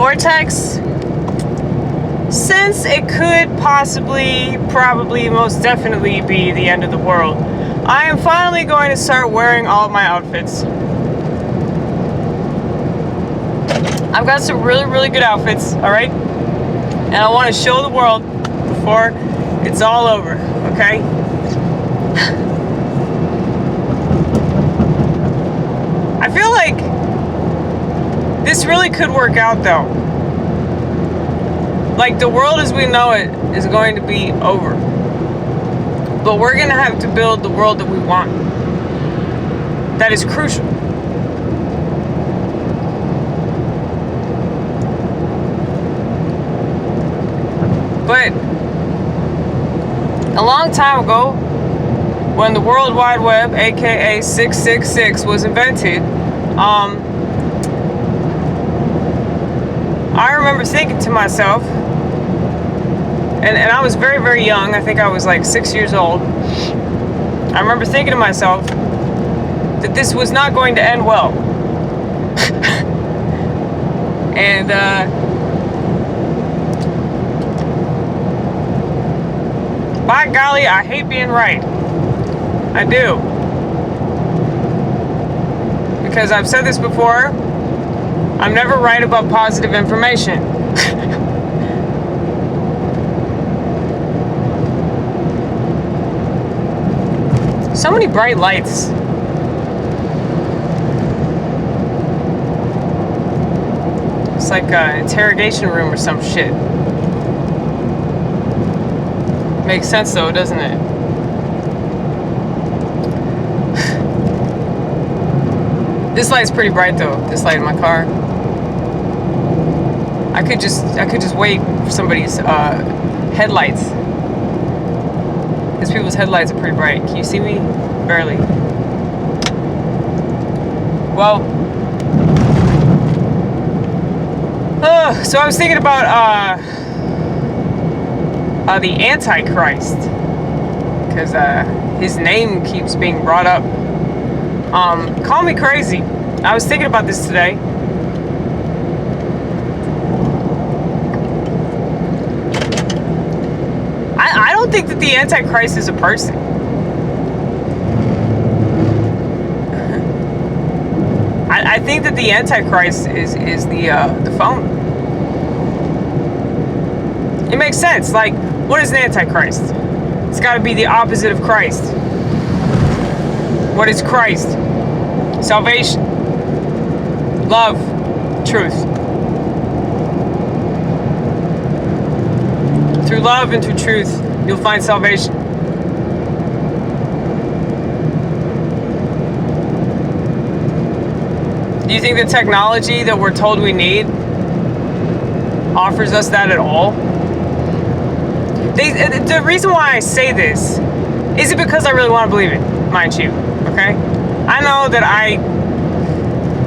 vortex, since it could possibly, probably, most definitely be the end of the world, I am finally going to start wearing all of my outfits. I've got some really, really good outfits, alright? And I want to show the world before it's all over, okay? I feel like this really could work out, though. Like, the world as we know it is going to be over. But we're going to have to build the world that we want. That is crucial. But a long time ago, when the World Wide Web, aka 666, was invented, I remember thinking to myself, and I was very, very young, I think I was like 6 years old. I remember thinking to myself that this was not going to end well. And by golly, I hate being right. I do. Because I've said this before, I'm never right about positive information. So many bright lights. It's like an interrogation room or some shit. Makes sense though, doesn't it? This light's pretty bright though, this light in my car. I could just wait for somebody's headlights. Because people's headlights are pretty bright. Can you see me? Barely. Well, so I was thinking about the antichrist, because his name keeps being brought up. Call me crazy. I was thinking about this today. I don't think that the antichrist is a person. I think that the antichrist is the phone. It makes sense. Like, what is an antichrist? It's got to be the opposite of Christ. What is Christ? Salvation, love, truth. Through love and through truth, you'll find salvation. Do you think the technology that we're told we need offers us that at all? The reason why I say this isn't because I really want to believe it, mind you, okay? I know that I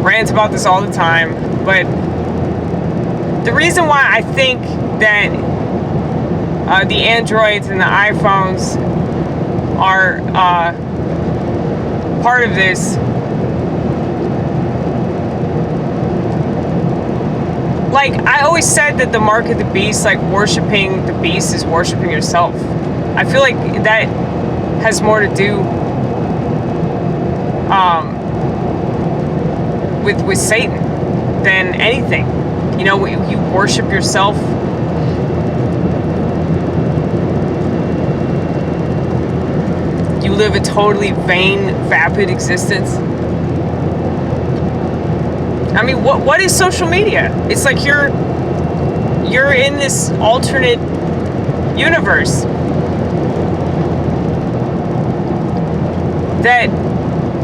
rant about this all the time, but the reason why I think that the Androids and the iPhones are part of this, like, I always said that the mark of the beast, like, worshiping the beast is worshiping yourself. I feel like that has more to do with Satan than anything. You know, you worship yourself. You live a totally vain, vapid existence. I mean, what is social media? It's like you're in this alternate universe that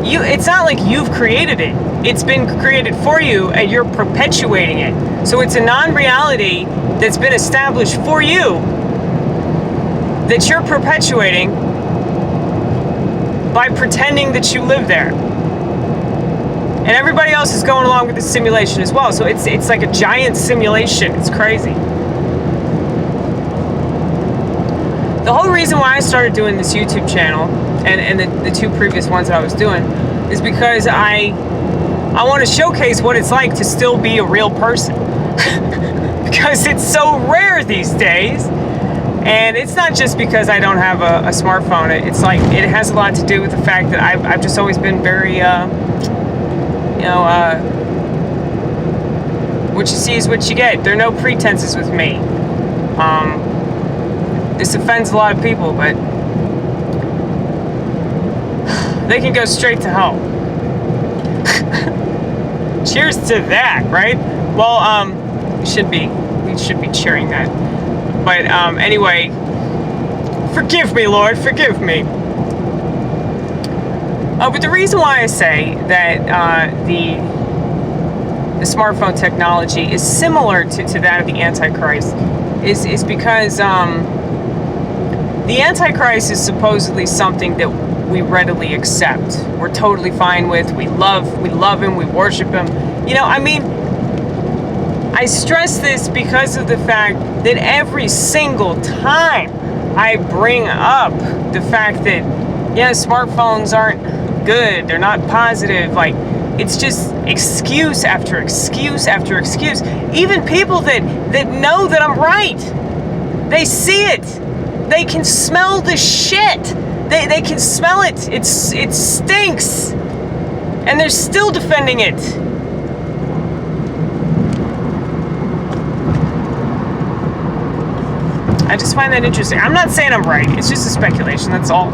it's not like you've created it. It's been created for you and you're perpetuating it. So it's a non-reality that's been established for you that you're perpetuating by pretending that you live there. And everybody else is going along with the simulation as well. So it's like a giant simulation. It's crazy. The whole reason why I started doing this YouTube channel and the two previous ones that I was doing is because I want to showcase what it's like to still be a real person. because it's so rare these days. And it's not just because I don't have a smartphone. It's like, it has a lot to do with the fact that I've just always been very, what you see is what you get. There are no pretenses with me. This offends a lot of people, but they can go straight to hell. Cheers to that, right? Well, we should be cheering that. But anyway, forgive me, Lord, forgive me. But the reason why I say that the smartphone technology is similar to that of the Antichrist is because the Antichrist is supposedly something that we readily accept. We're totally fine with. We love him. We worship him. You know, I mean, I stress this because of the fact that every single time I bring up the fact that, yeah, smartphones aren't good, they're not positive, like, it's just excuse after excuse after excuse. Even people that know that I'm right, they see it. They can smell the shit. They can smell it. It stinks. And they're still defending it. I just find that interesting. I'm not saying I'm right. It's just a speculation, that's all.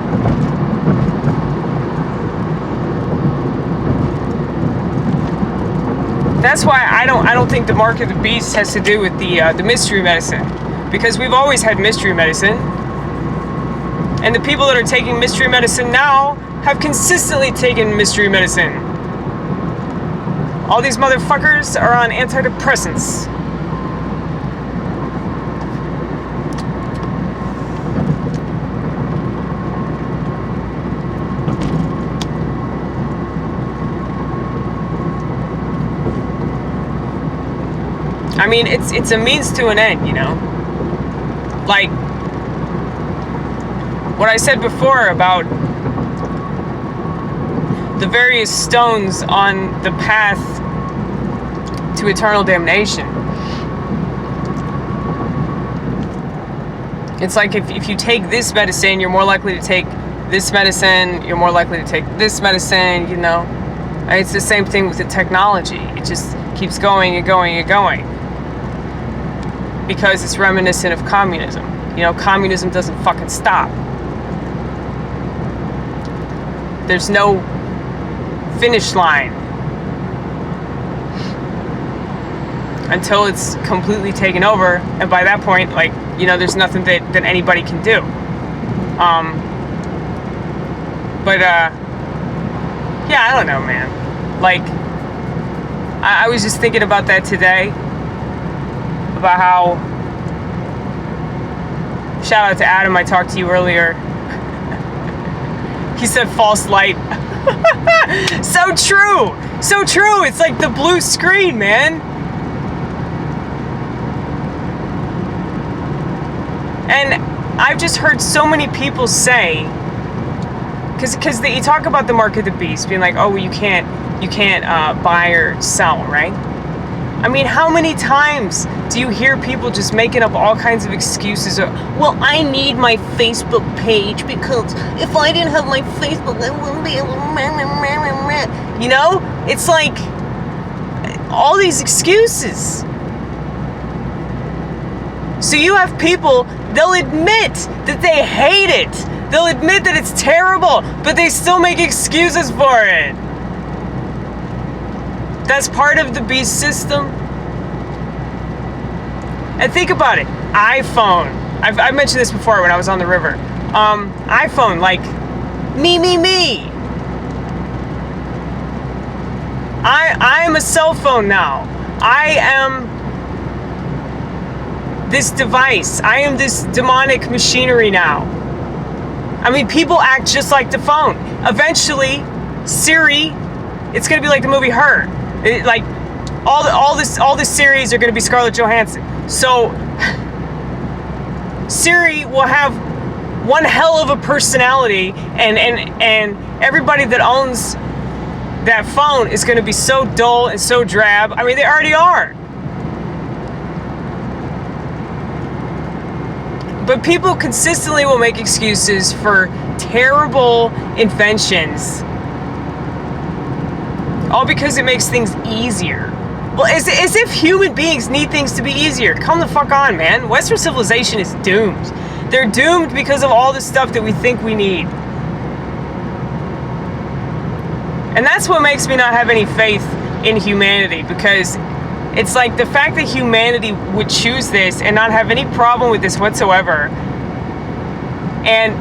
That's why I don't think the mark of the beast has to do with the mystery medicine. Because we've always had mystery medicine. And the people that are taking mystery medicine now have consistently taken mystery medicine. All these motherfuckers are on antidepressants. I mean, it's a means to an end, you know? Like, what I said before about the various stones on the path to eternal damnation. It's like if you take this medicine, you're more likely to take this medicine, you're more likely to take this medicine, you know? And it's the same thing with the technology. It just keeps going and going and going. Because it's reminiscent of communism. You know, communism doesn't fucking stop. There's no finish line until it's completely taken over, and by that point, like, you know, there's nothing that anybody can do. Yeah, I don't know, man. Like, I was just thinking about that today. About how, shout out to Adam, I talked to you earlier. He said false light. So true. So true. It's like the blue screen, man. And I've just heard so many people say, because you talk about the mark of the beast, being like, oh, well, you can't buy or sell, right? I mean, how many times do you hear people just making up all kinds of excuses? Or, well, I need my Facebook page because if I didn't have my Facebook, I wouldn't be able to... You know? It's like all these excuses. So you have people, they'll admit that they hate it. They'll admit that it's terrible, but they still make excuses for it. That's part of the beast system. And think about it. iPhone. I've mentioned this before when I was on the river. iPhone, like, me. I am a cell phone now. I am this device. I am this demonic machinery now. I mean, people act just like the phone. Eventually, Siri, it's gonna be like the movie Her. Like, all this series are going to be Scarlett Johannson. So Siri will have one hell of a personality, and everybody that owns that phone is going to be so dull and so drab. I mean, they already are. But people consistently will make excuses for terrible inventions. All because it makes things easier. Well, as if human beings need things to be easier. Come the fuck on, man. Western civilization is doomed. They're doomed because of all the stuff that we think we need. And that's what makes me not have any faith in humanity, because it's like the fact that humanity would choose this and not have any problem with this whatsoever. And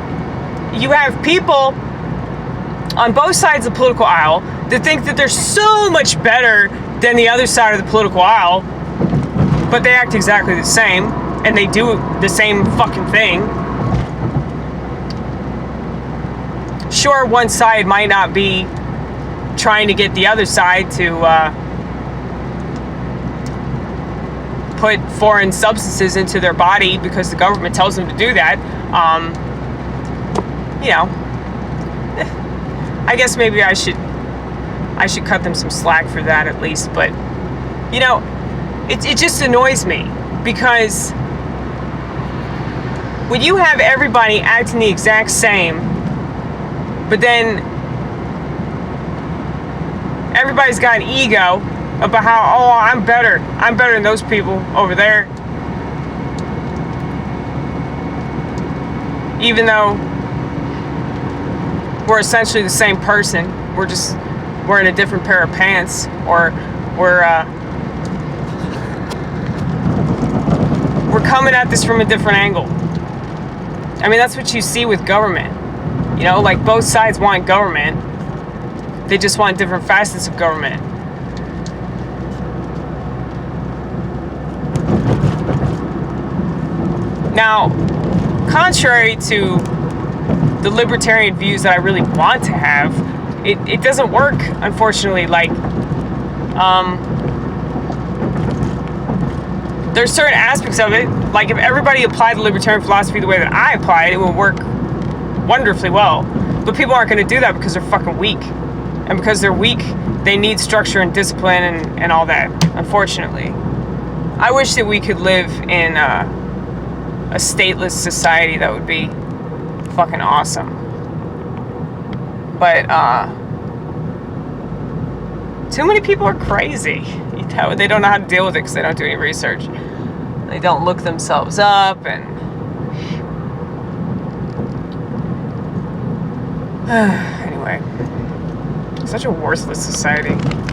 you have people on both sides of the political aisle that think that they're so much better than the other side of the political aisle, but they act exactly the same, and they do the same fucking thing. Sure, one side might not be trying to get the other side to put foreign substances into their body because the government tells them to do that. You know, I guess maybe I should cut them some slack for that at least. But you know, it just annoys me, because when you have everybody acting the exact same, but then everybody's got an ego about how, oh, I'm better than those people over there, even though we're essentially the same person. We're just wearing a different pair of pants, or we're coming at this from a different angle. I mean, that's what you see with government. You know, like, both sides want government. They just want different facets of government. Now, contrary to the libertarian views that I really want to have, it doesn't work, unfortunately. Like, there's certain aspects of it, like if everybody applied the libertarian philosophy the way that I apply it, it would work wonderfully well. But people aren't going to do that because they're fucking weak. And because they're weak, they need structure and discipline and all that, unfortunately. I wish that we could live in a stateless society. That would be fucking awesome. But too many people are crazy. You know, they don't know how to deal with it because they don't do any research. They don't look themselves up, and anyway, such a worthless society.